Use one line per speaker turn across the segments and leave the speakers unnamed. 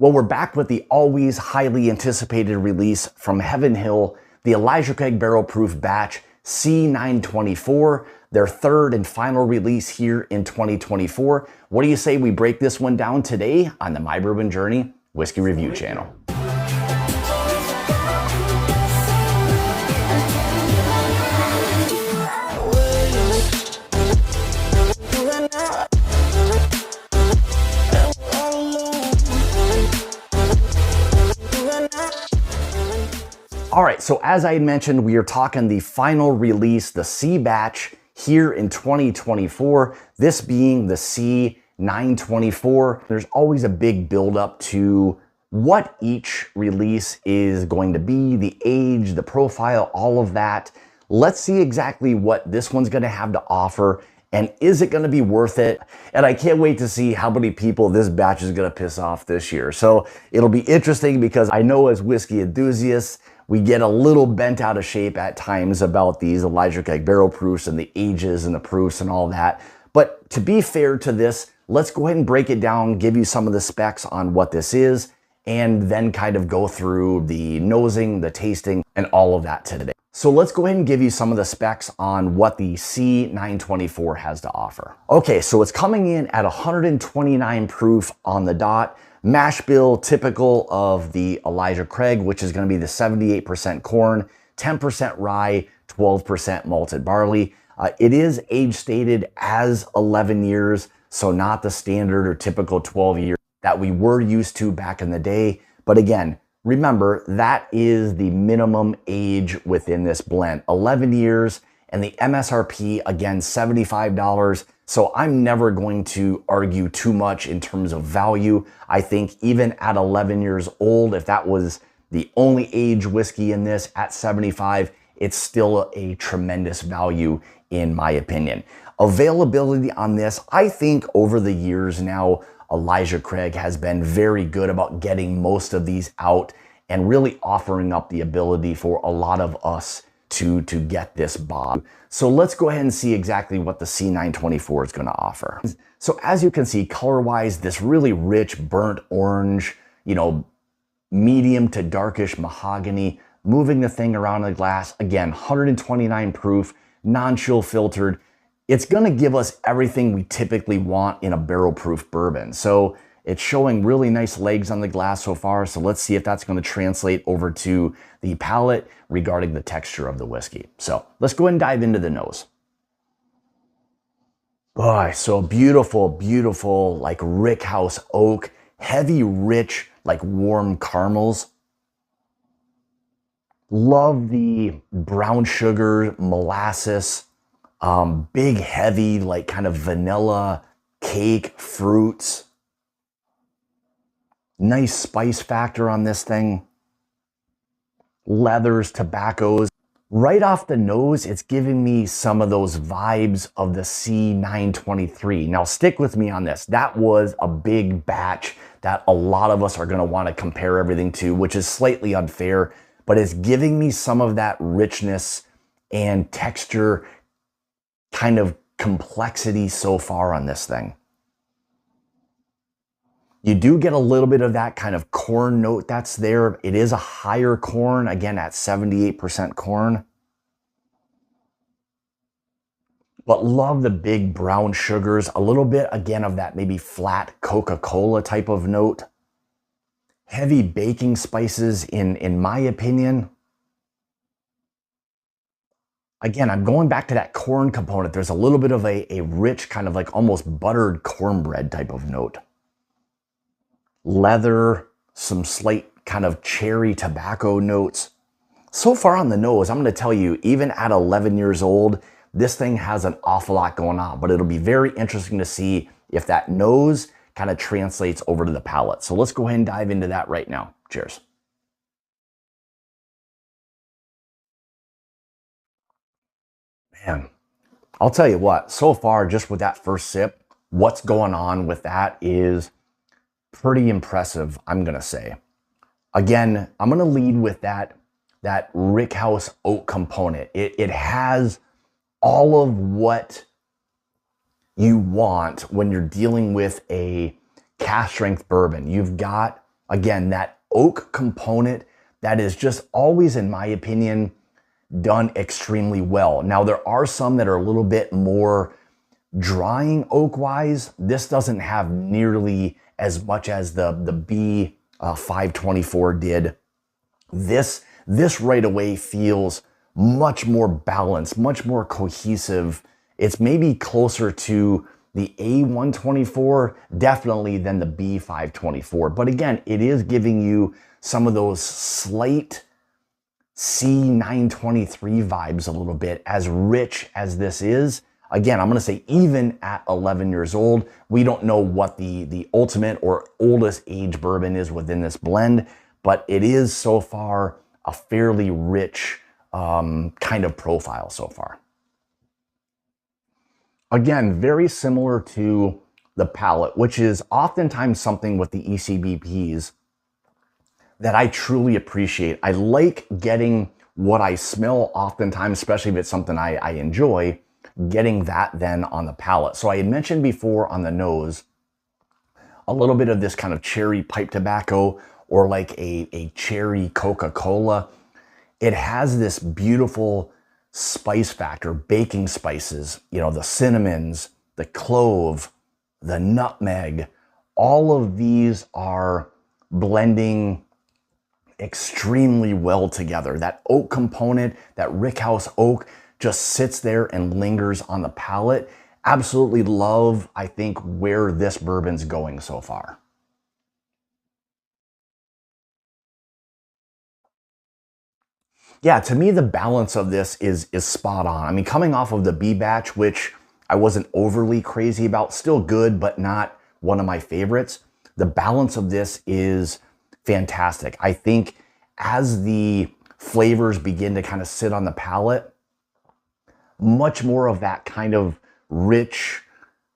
Well, we're back with the always highly anticipated release from Heaven Hill, the Elijah Craig Barrel Proof Batch C924, their third and final release here in 2024. What do you say we break this one down today on the My Bourbon Journey Whiskey Review channel? All right, so as I mentioned, we are talking the final release, the C batch here in 2024, this being the C924. There's always a big buildup to what each release is going to be, the age, the profile, all of that. Let's see exactly what this one's gonna have to offer, and is it gonna be worth it? And I can't wait to see how many people this batch is gonna piss off this year. So it'll be interesting because I know as whiskey enthusiasts, we get a little bent out of shape at times about these Elijah Craig barrel proofs and the ages and the proofs and all that. But to be fair to this, let's go ahead and break it down, give you some of the specs on what this is, and then kind of go through the nosing, the tasting, and all of that today. So let's go ahead and give you some of the specs on what the C924 has to offer. Okay, so it's coming in at 129 proof on the dot. Mash bill typical of the Elijah Craig, which is going to be the 78% corn, 10% rye, 12% malted barley. It is age stated as 11 years, so not the standard or typical 12 years that we were used to back in the day. But again, remember, that is the minimum age within this blend, 11 years, and the MSRP, again, $75. So I'm never going to argue too much in terms of value. I think even at 11 years old, if that was the only age whiskey in this at 75, it's still a tremendous value in my opinion. Availability on this, I think over the years now, Elijah Craig has been very good about getting most of these out and really offering up the ability for a lot of us to get this bomb. So let's go ahead and see exactly what the C924 is going to offer. So as you can see, color-wise, this really rich burnt orange, you know, medium to darkish mahogany, moving the thing around the glass. Again, 129 proof, non-chill filtered. It's going to give us everything we typically want in a barrel proof bourbon. So it's showing really nice legs on the glass so far. So let's see if that's going to translate over to the palate regarding the texture of the whiskey. So let's go ahead and dive into the nose. Boy, so beautiful, beautiful, like rickhouse oak, heavy, rich, like warm caramels. Love the brown sugar, molasses, big, heavy, like kind of vanilla, cake, fruits. Nice spice factor on this thing. Leathers, tobaccos. Right off the nose, it's giving me some of those vibes of the C923. Now stick with me on this. That was a big batch that a lot of us are going to want to compare everything to, which is slightly unfair, but it's giving me some of that richness and texture, kind of complexity so far on this thing. You do get a little bit of that kind of corn note that's there. It is a higher corn, again, at 78% corn. But love the big brown sugars. A little bit, again, of that maybe flat Coca-Cola type of note. Heavy baking spices, in my opinion. Again, I'm going back to that corn component. There's a little bit of a rich, kind of like almost buttered cornbread type of note. Leather, some slight kind of cherry tobacco notes. So far on the nose, I'm going to tell you, even at 11 years old, this thing has an awful lot going on, but it'll be very interesting to see if that nose kind of translates over to the palate. So let's go ahead and dive into that right now. Cheers. Man, I'll tell you what, so far, just with that first sip, what's going on with that is pretty impressive, I'm gonna say. Again, I'm gonna lead with that rickhouse oak component. It has all of what you want when you're dealing with a cask strength bourbon. You've got Again, that oak component that is just always, in my opinion, done extremely well. Now, there are some that are a little bit more drying oak-wise. This doesn't have nearly as much as the B524 did. This right away feels much more balanced, much more cohesive. It's maybe closer to the A124, definitely, than the B524. But again, it is giving you some of those slight C923 vibes a little bit, as rich as this is. Again, I'm going to say even at 11 years old, we don't know what the ultimate or oldest age bourbon is within this blend, but it is so far a fairly rich kind of profile so far. Again, very similar to the palate, which is oftentimes something with the ECBPs that I truly appreciate. I like getting what I smell oftentimes, especially if it's something I enjoy, getting that then on the palate. So I had mentioned before on the nose, a little bit of this kind of cherry pipe tobacco, or like a cherry Coca-Cola. It has this beautiful spice factor, baking spices, you know, the cinnamons, the clove, the nutmeg. All of these are blending extremely well together. That oak component, that rickhouse oak, just sits there and lingers on the palate. Absolutely love, I think, where this bourbon's going so far. Yeah, to me, the balance of this is spot on. I mean, coming off of the B batch, which I wasn't overly crazy about, still good, but not one of my favorites. The balance of this is fantastic. I think as the flavors begin to kind of sit on the palate, much more of that kind of rich,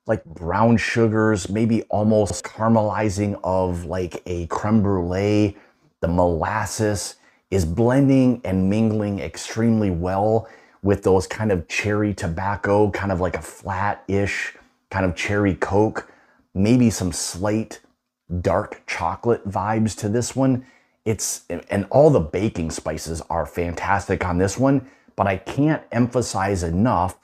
like brown sugars, maybe almost caramelizing of like a creme brulee, the molasses is blending and mingling extremely well with those kind of cherry tobacco, kind of like a flat-ish kind of cherry Coke, maybe some slight dark chocolate vibes to this one. And all the baking spices are fantastic on this one, but I can't emphasize enough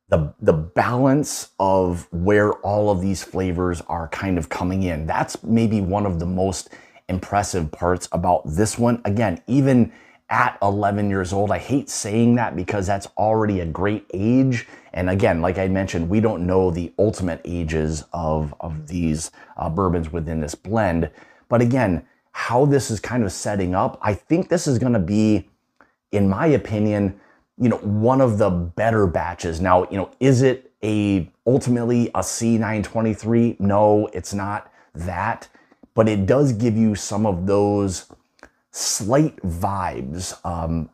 the balance of where all of these flavors are kind of coming in. That's maybe one of the most impressive parts about this one. Again, even at 11 years old, I hate saying that because that's already a great age. And again, like I mentioned, we don't know the ultimate ages of these bourbons within this blend. But again, how this is kind of setting up, I think this is going to be, in my opinion, you know, one of the better batches. Now, you know, is it ultimately a C923? No, it's not that. But it does give you some of those slight vibes.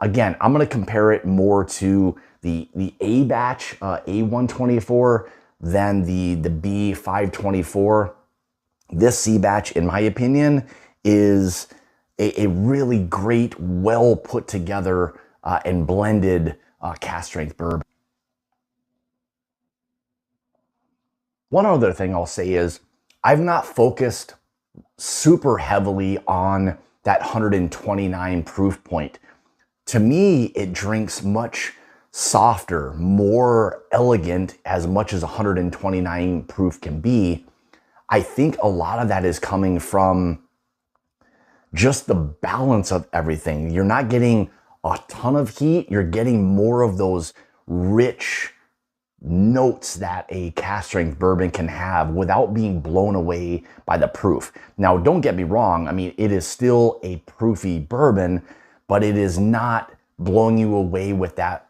Again, I'm going to compare it more to the A batch, A124, than the B524. This C batch, in my opinion, is a really great, well put together and blended cask strength bourbon. One other thing I'll say is I've not focused super heavily on that 129 proof point. To me, it drinks much softer, more elegant, as much as 129 proof can be. I think a lot of that is coming from just the balance of everything. You're not getting a ton of heat. You're getting more of those rich notes that a cask strength bourbon can have without being blown away by the proof. Now, don't get me wrong. I mean, it is still a proofy bourbon, but it is not blowing you away with that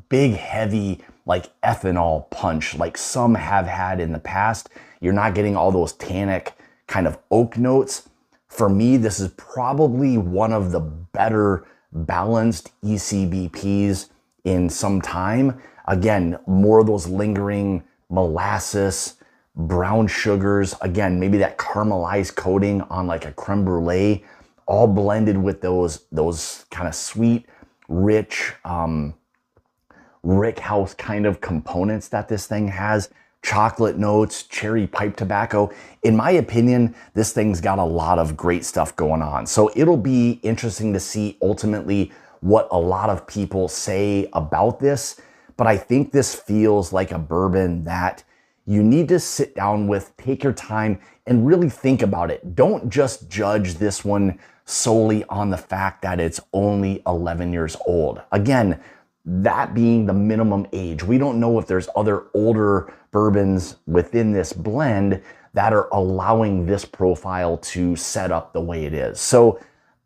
big, heavy, like ethanol punch like some have had in the past. You're not getting all those tannic kind of oak notes. For me, this is probably one of the better balanced ECBPs in some time. Again, more of those lingering molasses, brown sugars. Again, maybe that caramelized coating on like a creme brulee, all blended with those kind of sweet, rich, rickhouse kind of components that this thing has. chocolate notes, cherry pipe tobacco. In my opinion, this thing's got a lot of great stuff going on. So it'll be interesting to see ultimately what a lot of people say about this. But I think this feels like a bourbon that you need to sit down with, take your time, and really think about it. Don't just judge this one solely on the fact that it's only 11 years old. Again, that being the minimum age. We don't know if there's other older bourbons within this blend that are allowing this profile to set up the way it is. So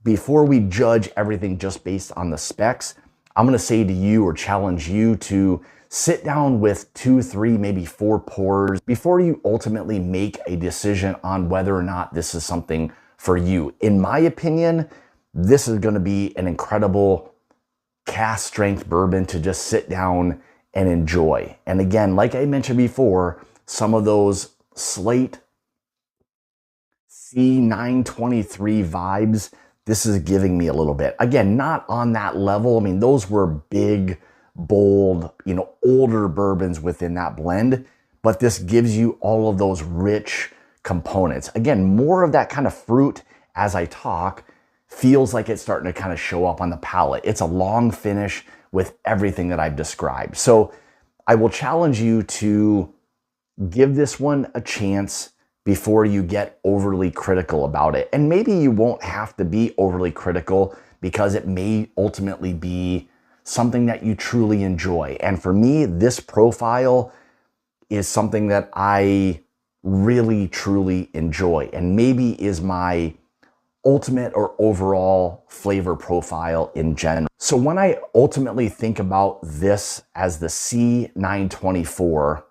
before we judge everything just based on the specs, I'm gonna say to you or challenge you to sit down with 2, 3, maybe 4 pours before you ultimately make a decision on whether or not this is something for you. In my opinion, this is gonna be an incredible cask strength bourbon to just sit down and enjoy. And again, like I mentioned before, some of those Slate C923 vibes, this is giving me a little bit. Again, not on that level. I mean, those were big, bold, older bourbons within that blend, but this gives you all of those rich components. Again, more of that kind of fruit as I talk, feels like it's starting to kind of show up on the palate. It's a long finish with everything that I've described. So I will challenge you to give this one a chance before you get overly critical about it. And maybe you won't have to be overly critical because it may ultimately be something that you truly enjoy. And for me, this profile is something that I really, truly enjoy and maybe is my ultimate or overall flavor profile in general. So when I ultimately think about this as the C924,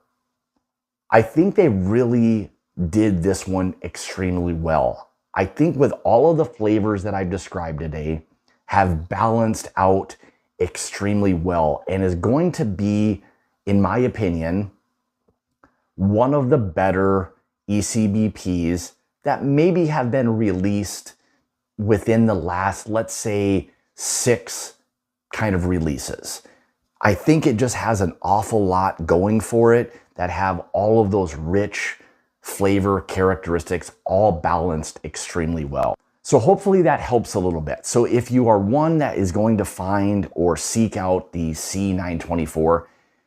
I think they really did this one extremely well. I think with all of the flavors that I've described today have balanced out extremely well and is going to be, in my opinion, one of the better ECBPs that maybe have been released within the last, let's say, 6 kind of releases. I think it just has an awful lot going for it that have all of those rich flavor characteristics all balanced extremely well. So hopefully that helps a little bit. So if you are one that is going to find or seek out the C924,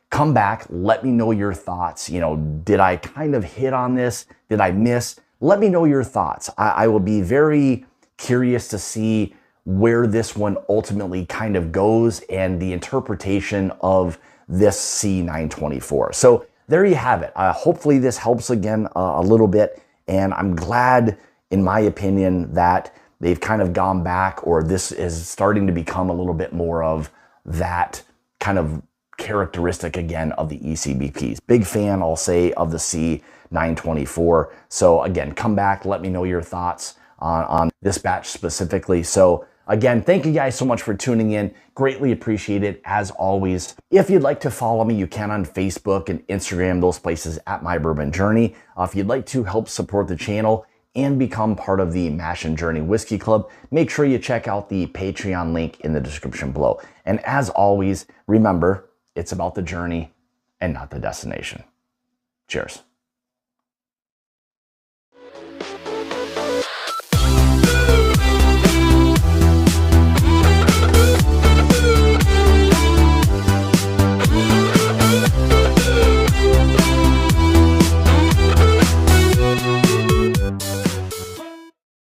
come back, let me know your thoughts. Did I kind of hit on this? Did I miss? Let me know your thoughts. I will be very curious to see where this one ultimately kind of goes and the interpretation of this C924. So there you have it. Hopefully this helps again a little bit. And I'm glad, in my opinion, that they've kind of gone back, or this is starting to become a little bit more of that kind of characteristic again of the ECBPs. Big fan, I'll say, of the C924. So again, come back, let me know your thoughts on this batch specifically. So again, thank you guys so much for tuning in. Greatly appreciate it as always. If you'd like to follow me, you can on Facebook and Instagram, those places at My Bourbon Journey. If you'd like to help support the channel and become part of the Mash and Journey Whiskey Club, make sure you check out the Patreon link in the description below. And as always, remember, it's about the journey and not the destination. Cheers.